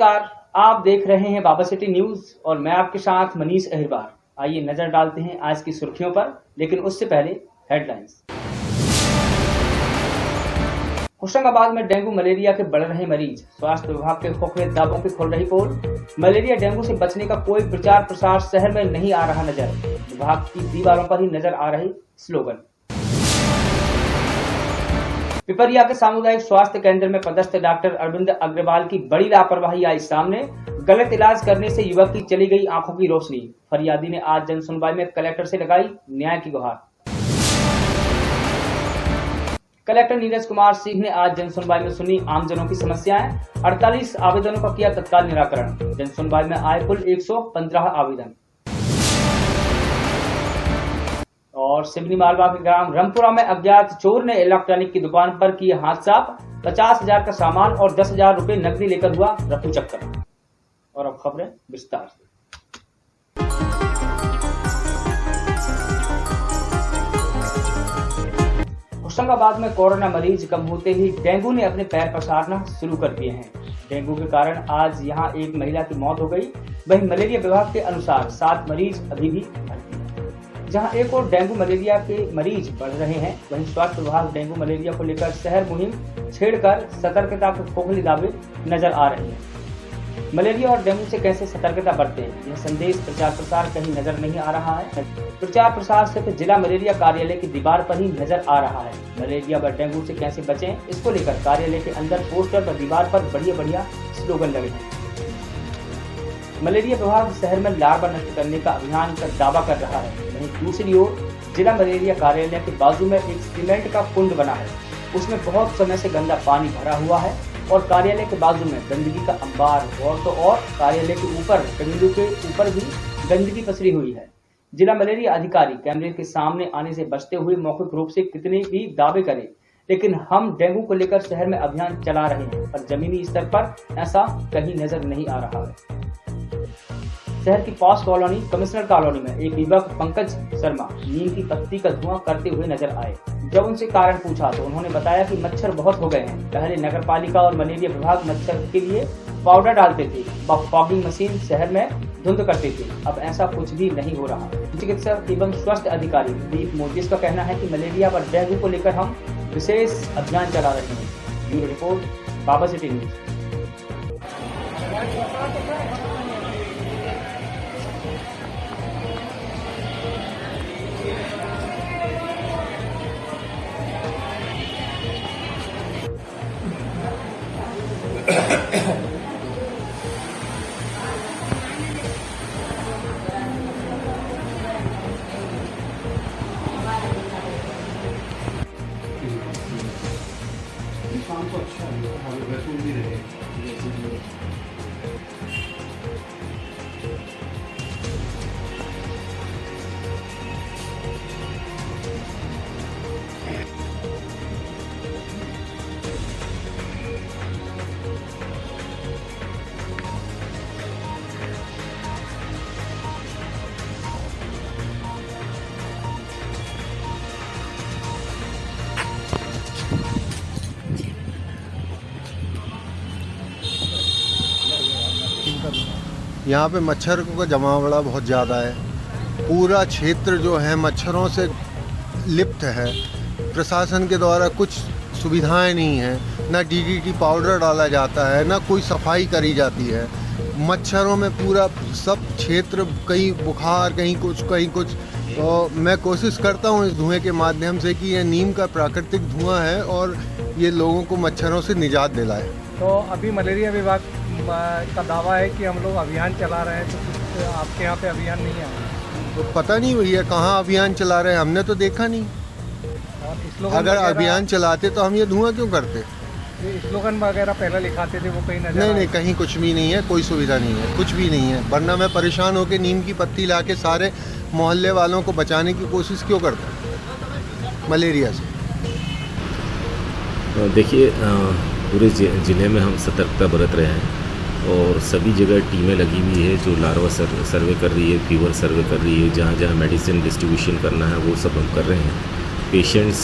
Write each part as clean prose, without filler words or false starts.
नमस्कार, आप देख रहे हैं बाबा सिटी न्यूज और मैं आपके साथ मनीष अहिरबार। आइए नजर डालते हैं आज की सुर्खियों पर, लेकिन उससे पहले हेडलाइंस। होशंगाबाद में डेंगू मलेरिया के बढ़ रहे मरीज, स्वास्थ्य विभाग के खोखले दावों की खोल रही पोल। मलेरिया डेंगू से बचने का कोई प्रचार प्रसार शहर में नहीं आ रहा नजर, विभाग की दीवारों पर ही नजर आ रहे स्लोगन। पिपरिया के सामुदायिक स्वास्थ्य केंद्र में पदस्थ डॉक्टर अरविंद अग्रवाल की बड़ी लापरवाही आई सामने। गलत इलाज करने से युवक की चली गई आंखों की रोशनी। फरियादी ने आज जन सुनवाई में कलेक्टर से लगाई न्याय की गुहार। कलेक्टर नीरज कुमार सिंह ने आज जन सुनवाई में सुनी आमजनों की समस्याएं। 48 आवेदनों का किया तत्काल निराकरण। जन सुनवाई में आए कुल 115 आवेदन। और सिवनी मालवा के ग्राम रमपुरा में अज्ञात चोर ने इलेक्ट्रॉनिक की दुकान पर किए हाथ साफ। 50,000 का सामान और 10,000 रुपए नकदी लेकर हुआ रफू चक्कर। और अब खबरें विस्तार से। होशंगाबाद में कोरोना मरीज कम होते ही डेंगू ने अपने पैर पसारना शुरू कर दिए हैं। डेंगू के कारण आज यहां एक महिला की मौत हो गई। वहीं मलेरिया विभाग के अनुसार 7 मरीज अभी भी भर्ती हैं। जहां एक और डेंगू मलेरिया के मरीज बढ़ रहे हैं, वहीं स्वास्थ्य विभाग डेंगू मलेरिया को लेकर शहर मुहिम छेड़कर सतर्कता के खोखले दावे नजर आ रहे हैं। मलेरिया और डेंगू से कैसे सतर्कता बरतें, यह संदेश प्रचार प्रसार कहीं नजर नहीं आ रहा है। प्रचार प्रसार सिर्फ जिला मलेरिया कार्यालय की दीवार पर ही नजर आ रहा है। मलेरिया व डेंगू से कैसे बचें, इसको लेकर कार्यालय के अंदर पोस्टर व दीवार पर बढ़िया स्लोगन लगे हैं। मलेरिया विभाग शहर में लार्वा नष्ट करने का अभियान का दावा कर रहा है। वहीं दूसरी ओर जिला मलेरिया कार्यालय के बाजू में एक सीमेंट का कुंड बना है, उसमें बहुत समय से गंदा पानी भरा हुआ है और कार्यालय के बाजू में गंदगी का अंबार। और कार्यालय के ऊपर टंगलू के ऊपर भी गंदगी पसरी हुई है। जिला मलेरिया अधिकारी कैमरे के सामने आने से बचते हुए मौखिक रूप से कितने भी दावे करें, लेकिन हम डेंगू को लेकर शहर में अभियान चला रहे हैं, पर जमीनी स्तर पर ऐसा कहीं नजर नहीं आ रहा है। शहर की पॉश कॉलोनी कमिश्नर कॉलोनी में एक युवक पंकज शर्मा नीम की पत्ती का धुआं करते हुए नजर आए। जब उनसे कारण पूछा तो उन्होंने बताया कि मच्छर बहुत हो गए हैं। पहले नगर पालिका और मलेरिया विभाग मच्छर के लिए पाउडर डालते थे, फॉगिंग मशीन शहर में धुंध करते थे, अब ऐसा कुछ भी नहीं हो रहा। चिकित्सक एवं स्वास्थ्य अधिकारी दीप मोदी का कहना है कि मलेरिया व डेंगू को लेकर हम विशेष अभियान चला रहे हैं। ब्यूरो रिपोर्ट, बाबा सिटी न्यूज। काम तो अच्छा है, वैसे भी रहे। यहाँ पे मच्छरों का जमावड़ा बहुत ज़्यादा है। पूरा क्षेत्र जो है मच्छरों से लिप्त है। प्रशासन के द्वारा कुछ सुविधाएं नहीं हैं, ना डीडीटी पाउडर डाला जाता है, ना कोई सफाई करी जाती है। मच्छरों में पूरा सब क्षेत्र, कहीं बुखार, कहीं कुछ। तो मैं कोशिश करता हूँ इस धुएं के माध्यम से कि ये नीम का प्राकृतिक धुआं है और ये लोगों को मच्छरों से निजात दिलाए। तो अभी मलेरिया विभाग का दावा है कि हम लोग अभियान चला रहे हैं, तो कुछ आपके यहाँ पे अभियान नहीं है? तो पता नहीं भैया कहाँ अभियान चला रहे हैं, हमने तो देखा नहीं। और अगर अभियान चलाते तो हम ये धुआं क्यों करते? स्लोगन वगैरह पहले लिखाते थे, वो कहीं नजर नहीं, कहीं कुछ भी नहीं है, कोई सुविधा नहीं है, कुछ भी नहीं है। वरना मैं परेशान होकर नीम की पत्ती लाके सारे मोहल्ले वालों को बचाने की कोशिश क्यों करता मलेरिया से। देखिए, पूरे ज़िले में हम सतर्कता बरत रहे हैं और सभी जगह टीमें लगी हुई है जो लार्वा सर्वे कर रही है, फीवर सर्वे कर रही है। जहाँ जहाँ मेडिसिन डिस्ट्रीब्यूशन करना है वो सब हम कर रहे हैं। पेशेंट्स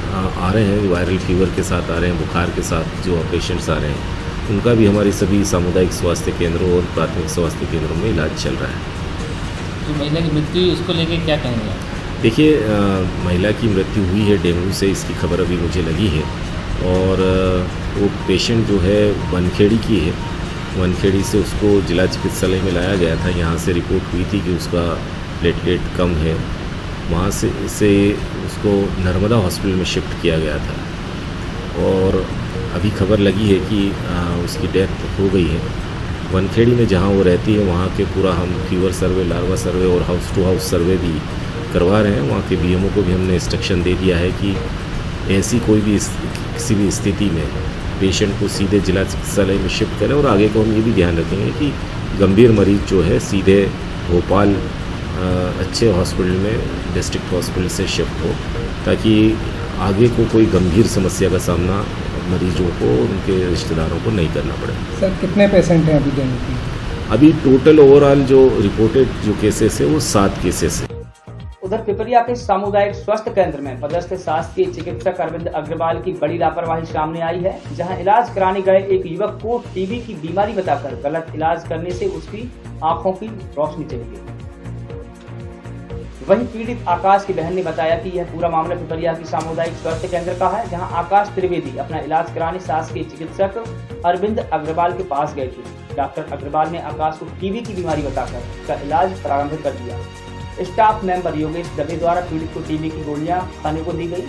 आ रहे हैं, वायरल फीवर के साथ आ रहे हैं, बुखार के साथ जो पेशेंट्स आ रहे हैं उनका भी हमारे सभी सामुदायिक स्वास्थ्य केंद्रों और प्राथमिक स्वास्थ्य केंद्रों में इलाज चल रहा है। जो महिला की मृत्यु हुई उसको लेके क्या कहेंगे आप? देखिए, महिला की मृत्यु हुई है डेंगू से, इसकी खबर अभी मुझे लगी है। और वो पेशेंट जो है वनखेड़ी की है, वनखेड़ी से उसको जिला चिकित्सालय में लाया गया था। यहाँ से रिपोर्ट हुई थी कि उसका प्लेटलेट कम है, वहाँ से उसको नर्मदा हॉस्पिटल में शिफ्ट किया गया था। और अभी खबर लगी है कि उसकी डेथ हो गई है। वनखेड़ी में जहाँ वो रहती है वहाँ के पूरा हम फीवर सर्वे, लार्वा सर्वे और हाउस टू हाउस सर्वे भी करवा रहे हैं। वहाँ के बीएमओ को भी हमने इंस्ट्रक्शन दे दिया है कि ऐसी कोई भी किसी भी स्थिति में पेशेंट को सीधे जिला चिकित्सालय में शिफ्ट करें। और आगे को हम ये भी ध्यान रखेंगे कि गंभीर मरीज जो है सीधे भोपाल अच्छे हॉस्पिटल में, डिस्ट्रिक्ट हॉस्पिटल से शिफ्ट हो, ताकि आगे को कोई गंभीर समस्या का सामना मरीजों को, उनके रिश्तेदारों को नहीं करना पड़े। सर कितने पेशेंट हैं अभी डेंगू की? अभी टोटल ओवरऑल जो रिपोर्टेड जो केसेस है वो 7 केसेस है। उधर पिपरिया के सामुदायिक स्वास्थ्य केंद्र में पदस्थ शासकीय चिकित्सक अरविंद अग्रवाल की बड़ी लापरवाही सामने आई है, जहां इलाज कराने गए एक युवक को टीबी की बीमारी बताकर गलत इलाज करने से उसकी आंखों की रोशनी चली गई। वहीं पीड़ित आकाश की बहन ने बताया कि यह पूरा मामला पिपरिया की सामुदायिक स्वास्थ्य केंद्र का है, जहां आकाश त्रिवेदी अपना इलाज कराने शासकीय चिकित्सक अरविंद अग्रवाल के पास गए थे। डॉक्टर अग्रवाल ने आकाश को टीबी की बीमारी बताकर उसका इलाज प्रारंभ कर दिया। स्टाफ मेंबर योगेश दबे द्वारा पीड़ित को टीबी की गोलियां खाने को दी गई।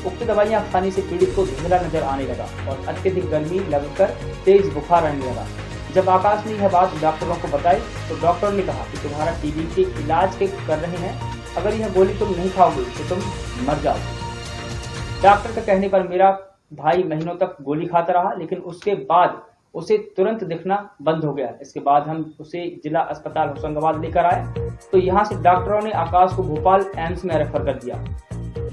उक्त दवाइयां खाने से पीड़ित को धुंधला नजर आने लगा और अत्यधिक गर्मी लगकर तेज बुखार आने लगा। जब आकाश ने यह बात डॉक्टरों को बताई तो डॉक्टर ने कहा कि तुम्हारा टीबी के इलाज के कर रहे हैं, अगर यह गोली तुम नहीं खाओगे तो तुम मर जाओगे। डॉक्टर के कहने पर मेरा भाई महीनों तक गोली खाता रहा, लेकिन उसके बाद उसे तुरंत दिखना बंद हो गया। इसके बाद हम उसे जिला अस्पताल होशंगाबाद लेकर आए तो यहाँ से डॉक्टरों ने आकाश को भोपाल एम्स में रेफर कर दिया।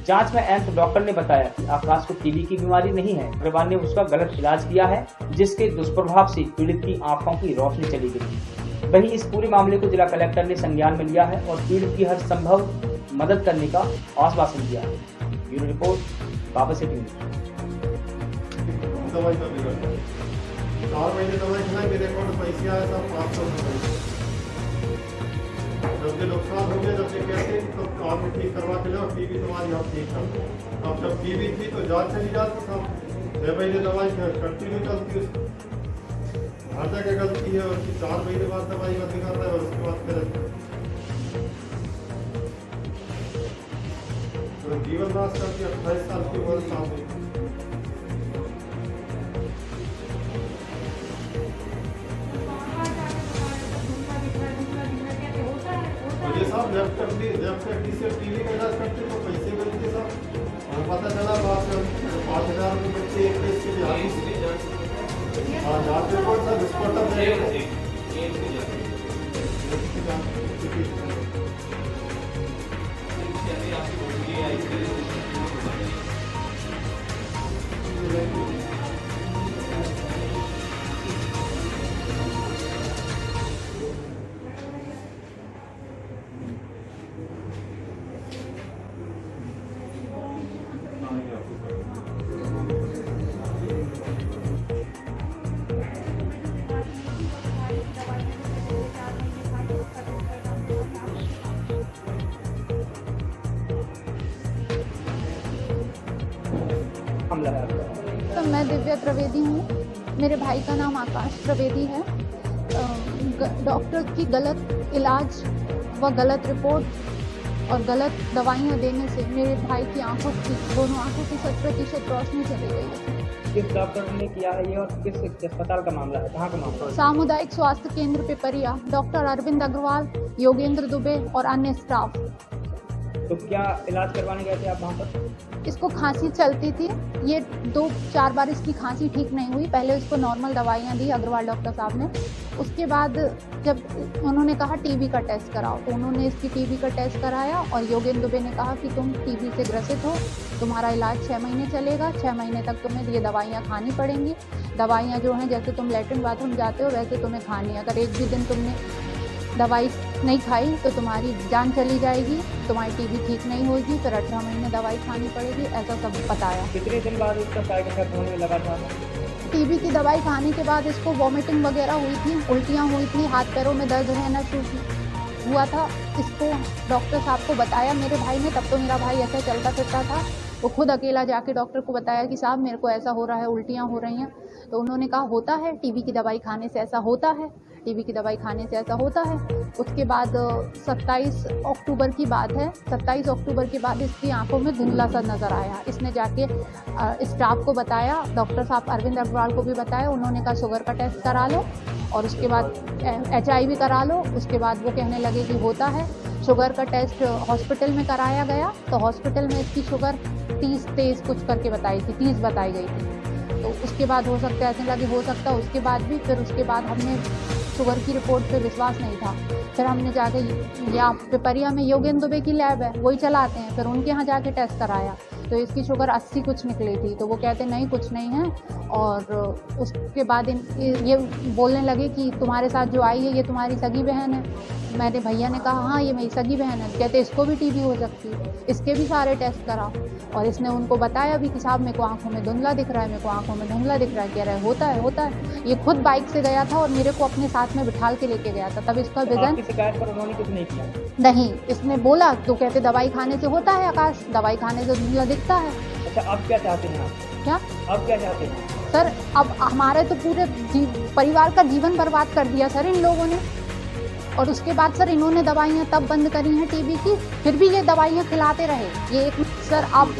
जांच में एम्स डॉक्टर ने बताया कि आकाश को टीबी की बीमारी नहीं है, अग्रवाल ने उसका गलत इलाज किया है, जिसके दुष्प्रभाव से पीड़ित की आंखों की रोशनी चली गई। वहीं इस पूरे मामले को जिला कलेक्टर ने संज्ञान में लिया है और पीड़ित की हर संभव मदद करने का आश्वासन दिया है। ब्यूरो रिपोर्ट, बाबा सिटी न्यूज। दवाई का बिगड़ 4 महीने दवाई खिलाई, मेरे अकाउंट पैसे आए सब 500 रुपये। जब ये नुकसान हो गया, जब ये कहते तो काम में ठीक करवा के लो, टीबी तुम्हारी आप ठीक कर। अब जब टीबी थी तो जांच चली जाती, सब 6 महीने दवाई कंटिन्यू चलती, हर जगह गलती है। और 4 महीने बाद दवाई बंद कर रहा है और उसके बाद फिर तो जीवन नाश करती। 28 साल की उम्र सामने ये सब लेफ्ट से टीवी का इलाज करते तो पैसे मिलते सब। हमें पता चला बात 5,000 रुपये बच्चे एक केस के लिए जांच रिपोर्ट था, विस्फोटक हमला है आपका। तो मैं दिव्या त्रिवेदी हूँ, मेरे भाई का नाम आकाश त्रिवेदी है। डॉक्टर की गलत इलाज व गलत रिपोर्ट और गलत दवाइयाँ देने से मेरे भाई की आंखों की, दोनों आंखों की 100% रोशनी चली गई है। किस डॉक्टर ने किया है ये और किस अस्पताल का मामला है, कहाँ का मामला है? सामुदायिक स्वास्थ्य केंद्र पिपरिया, डॉक्टर अरविंद अग्रवाल, योगेंद्र दुबे और अन्य स्टाफ। तो क्या इलाज करवाने गए थे आप वहाँ पर? इसको खांसी चलती थी, ये 2-4 बार इसकी खांसी ठीक नहीं हुई। पहले उसको नॉर्मल दवाइयाँ दी अग्रवाल डॉक्टर साहब ने, उसके बाद जब उन्होंने कहा टीबी का टेस्ट कराओ तो उन्होंने इसकी टीबी का टेस्ट कराया और योगेंद्र दुबे ने कहा कि तुम टीबी से ग्रसित हो, तुम्हारा इलाज 6 महीने चलेगा, 6 महीने तक तुम्हें ये दवाइयाँ खानी पड़ेंगी। दवाइयाँ जो हैं, जैसे तुम लैट्रिन बाथरूम जाते हो वैसे तुम्हें खानी है। अगर एक भी दिन तुमने दवाई नहीं खाई तो तुम्हारी जान चली जाएगी, तुम्हारी टीबी ठीक नहीं होगी, फिर 18 महीने दवाई खानी पड़ेगी, ऐसा सब बताया। कितने दिन बाद उसका साइड इफेक्ट होने लगा था? टीबी की दवाई खाने के बाद इसको वॉमिटिंग वगैरह हुई थी, उल्टियाँ हुई थी, हाथ पैरों में दर्द रहना शुरू हुआ था। इसको डॉक्टर साहब को बताया मेरे भाई ने, तब तो मेरा भाई ऐसे चलता फिरता था। वो खुद अकेला जाके डॉक्टर को बताया कि साहब मेरे को ऐसा हो रहा है, उल्टियाँ हो रही हैं। तो उन्होंने कहा होता है, टीबी की दवाई खाने से ऐसा होता है, टीबी की दवाई खाने से ऐसा होता है। उसके बाद 27 अक्टूबर की बात है, 27 अक्टूबर के बाद इसकी आंखों में धुंधला सा नज़र आया। इसने जाके स्टाफ को बताया, डॉक्टर साहब अरविंद अग्रवाल को भी बताया। उन्होंने कहा शुगर का टेस्ट करा लो और उसके बाद HIV करा लो। उसके बाद वो कहने लगे कि होता है। शुगर का टेस्ट हॉस्पिटल में कराया गया तो हॉस्पिटल में इसकी शुगर 30 तेज़ कुछ करके बताई थी, 30 बताई गई थी। तो उसके बाद हो सकता है ऐसे लगे हो सकता है, उसके बाद भी फिर उसके बाद हमने शुगर की रिपोर्ट पे विश्वास नहीं था। फिर हमने जाके यहाँ पिपरिया में योगेंद्र दुबे की लैब है, वही चलाते हैं, फिर उनके यहाँ जाके टेस्ट कराया तो इसकी शुगर 80 कुछ निकली थी। तो वो कहते नहीं कुछ नहीं है। और उसके बाद ये बोलने लगे कि तुम्हारे साथ जो आई है ये तुम्हारी सगी बहन है। मैंने भैया ने कहा हाँ ये मेरी सगी बहन है। कहते इसको भी टीबी हो सकती है, इसके भी सारे टेस्ट कराओ। और इसने उनको बताया भी कि साहब मेरे को आंखों में धुंधला दिख रहा है, मेरे को आंखों में धुंधला दिख रहा है। कह रहा है होता है। ये खुद बाइक से गया था और मेरे को अपने साथ में बिठाल के लेके गया था। तब इसका विजन शिकायत पर उन्होंने कुछ नहीं किया? नहीं, इसने बोला तो कहते दवाई खाने से होता है आकाश, दवाई खाने से धुंधला दिखता है। अच्छा, अब क्या चाहते हैं आप? क्या अब क्या चाहते हैं सर? अब हमारे तो पूरे परिवार का जीवन बर्बाद कर दिया सर इन लोगों ने। और उसके बाद सर इन्होंने दवाइयाँ तब बंद करी हैं टीबी की, फिर भी ये दवाइयाँ खिलाते रहे। ये एक सर अब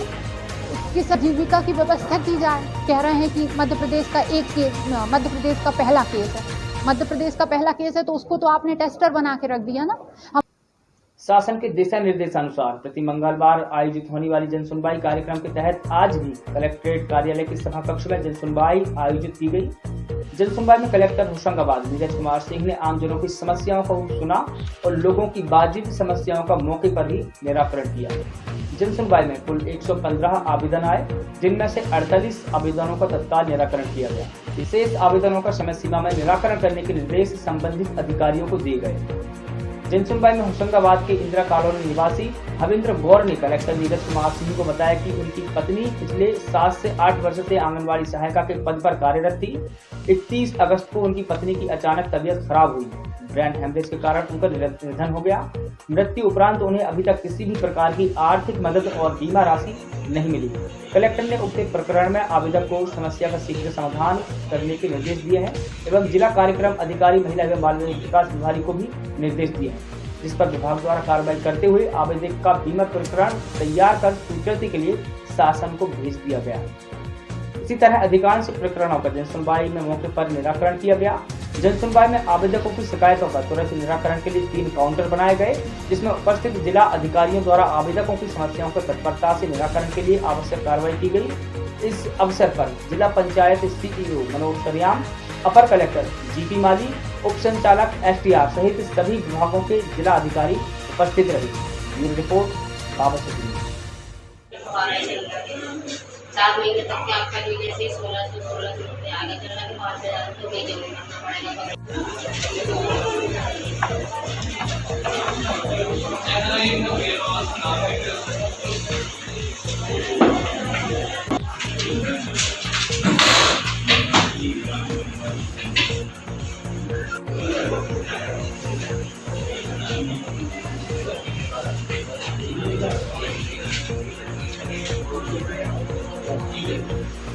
इसकी जीविका की व्यवस्था की जाए। कह रहे हैं कि मध्य प्रदेश का एक केस, मध्य प्रदेश का पहला केस है, मध्य प्रदेश का पहला केस है तो उसको तो आपने टेस्टर बना के रख दिया ना। शासन के दिशा निर्देशानुसार प्रति मंगलवार आयोजित होने वाली जनसुनवाई कार्यक्रम के तहत आज भी कलेक्ट्रेट कार्यालय के सभा कक्ष में जनसुनवाई आयोजित की गई। जनसुनवाई में कलेक्टर होशंगाबाद नीरज कुमार सिंह ने आमजनों की समस्याओं को सुना और लोगों की वाजिब समस्याओं का मौके पर ही निराकरण किया। जनसुनवाई में कुल 115 आवेदन आए, जिनमें से 48 आवेदनों का तत्काल निराकरण किया गया। विशेष आवेदनों का समय सीमा में निराकरण करने के निर्देश संबंधित अधिकारियों को दिए गए। जनसुनवाई में होशंगाबाद के इंदिरा कॉलोनी निवासी हविंद्र गौर ने कलेक्टर नीरज कुमार सिंह को बताया कि उनकी पत्नी पिछले 7 से 8 वर्ष से आंगनबाड़ी सहायिका के पद पर कार्यरत थी। 31 अगस्त को उनकी पत्नी की अचानक तबीयत खराब हुई, ब्रेन हेमरेज के कारण उनका निधन हो गया। मृत्यु उपरांत उन्हें अभी तक किसी भी प्रकार की आर्थिक मदद और बीमा राशि नहीं मिली। कलेक्टर ने उक्त प्रकरण में आवेदक को समस्या का शीघ्र समाधान करने के निर्देश दिए हैं एवं जिला कार्यक्रम अधिकारी महिला एवं बाल विकास विभाग को भी निर्देश दिए हैं, जिस पर विभाग द्वारा कार्रवाई करते हुए आवेदक का बीमा प्रकरण तैयार कर स्वीकृति के लिए शासन को भेज दिया गया। इसी तरह अधिकांश प्रकरणों का जनसुनवाई में मौके पर निराकरण किया गया। जनसुनवाई में आवेदकों की शिकायतों का तुरंत निराकरण के लिए 3 काउंटर बनाए गए, जिसमें उपस्थित जिला अधिकारियों द्वारा आवेदकों की समस्याओं का तत्परता से निराकरण के लिए आवश्यक कार्रवाई की गई। इस अवसर पर जिला पंचायत CEO मनोज सरियाम, अपर कलेक्टर GP माली, उप संचालक STR सहित सभी विभागों के जिला अधिकारी उपस्थित रहे। ब्यूरो रिपोर्ट बाबा 7 महीने तक के आपका मिले से 1600 रुपये आगे चलना के 5000 तो पे जरूर करना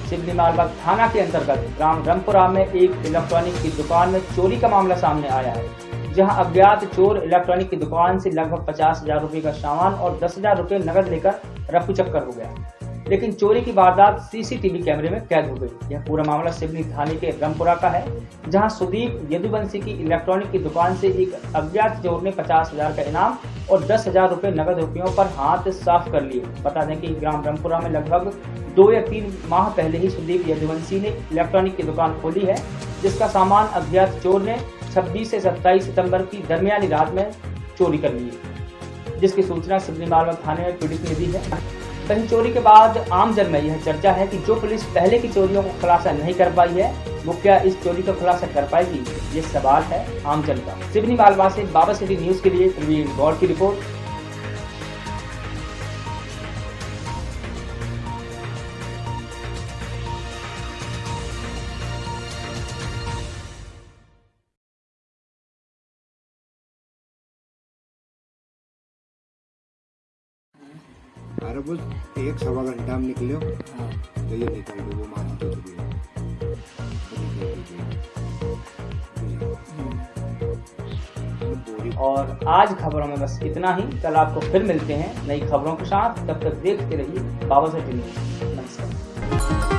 सिवनी मालबाग थाना के अंतर्गत ग्राम रामपुरा में एक इलेक्ट्रॉनिक की दुकान में चोरी का मामला सामने आया है, जहां अज्ञात चोर इलेक्ट्रॉनिक की दुकान से लगभग 50,000 रुपए का सामान और 10,000 रुपए नकद लेकर रफू चक्कर हो गया। लेकिन चोरी की वारदात CCTV कैमरे में कैद हो गई। यह पूरा मामला सिवनी थाने के रामपुरा का है, जहां सुदीप यदुवंशी की इलेक्ट्रॉनिक की दुकान से एक अज्ञात चोर ने 50,000 का इनाम और 10,000 रुपए नकद रुपयों पर हाथ साफ कर लिए। बता दें कि ग्राम रामपुरा में लगभग 2 या 3 माह पहले ही सुदीप यदुवंशी ने इलेक्ट्रॉनिक की दुकान खोली है, जिसका सामान अज्ञात चोर ने 26 से 27 सितंबर की दरमियानी रात में चोरी कर ली, जिसकी सूचना सिवनी मालबाग थाने में पीड़ित ने दी है। वहीं चोरी के बाद आमजन में यह चर्चा है कि जो पुलिस पहले की चोरियों को खुलासा नहीं कर पाई है, वो क्या इस चोरी का खुलासा कर पाएगी, ये सवाल है आमजन का। सिवनी मालवा से बाबा सिटी न्यूज के लिए प्रवीण गौड़ की रिपोर्ट। अरे बस 1-1.25 घंटा में निकले हो तो ये निकल गए वो मान तो और आज खबरों में बस इतना ही। कल आपको फिर मिलते हैं नई खबरों के साथ। तब तक देखते रहिए बाबा टीवी। नमस्कार।